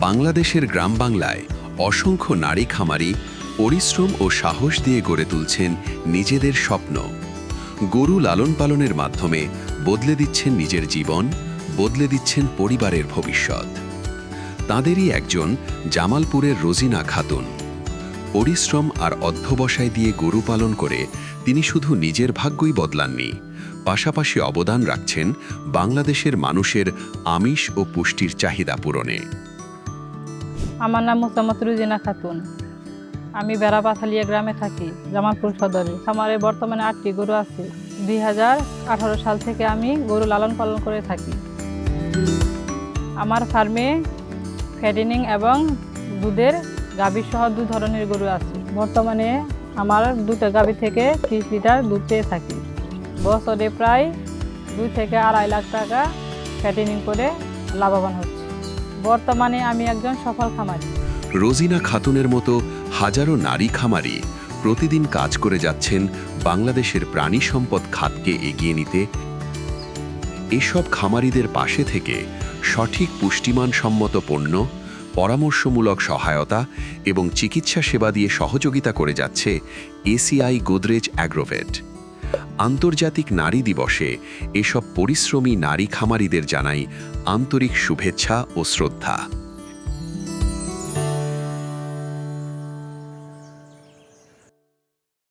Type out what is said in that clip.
বাংলাদেশের গ্রাম বাংলায় অসংখ্য নারী খামারি পরিশ্রম ও সাহস দিয়ে গড়ে তুলছেন নিজেদের স্বপ্ন। গরু লালন পালনের মাধ্যমে বদলে দিচ্ছেন নিজের জীবন, বদলে দিচ্ছেন পরিবারের ভবিষ্যৎ। তাঁদেরই একজন জামালপুরের রোজিনা খাতুন। পরিশ্রম আর অধ্যবসায় দিয়ে গরু পালন করে তিনি শুধু নিজের ভাগ্যই বদলাননি, পাশাপাশি অবদান রাখছেন বাংলাদেশের মানুষের আমিষ ও পুষ্টির চাহিদা পূরণে। আমার নাম মোসাম্মদ রোজিনা খাতুন। আমি বেড়াপাথালিয়া গ্রামে থাকি, জামালপুর সদরে। খামারে বর্তমানে 8টি গরু আছে। 2018 সাল থেকে আমি গরু লালন পালন করে থাকি। আমার ফার্মে ফ্যাটেনিং এবং দুধের গাভী সহ 2 ধরনের গরু আছে। বর্তমানে আমার 2টা গাভী থেকে 30 লিটার দুধ পেয়ে থাকি। বছরে প্রায় 2 থেকে 2.5 লাখ টাকা ফ্যাটেনিং করে লাভবান হচ্ছে। বর্তমানে আমি একজন সফল খামারি। রোজিনা খাতুনের মতো হাজারো নারী খামারি প্রতিদিন কাজ করে যাচ্ছেন বাংলাদেশের প্রাণী সম্পদ খাতকে এগিয়ে নিতে। এসব খামারিদের পাশে থেকে সঠিক পুষ্টিমানসম্মত পণ্য, পরামর্শমূলক সহায়তা এবং চিকিৎসা সেবা দিয়ে সহযোগিতা করে যাচ্ছে এসিআই গোদরেজ অ্যাগ্রোভেট। আন্তর্জাতিক নারী দিবসে এসব পরিশ্রমী নারী খামারিদের জানাই আন্তরিক শুভেচ্ছা ও শ্রদ্ধা।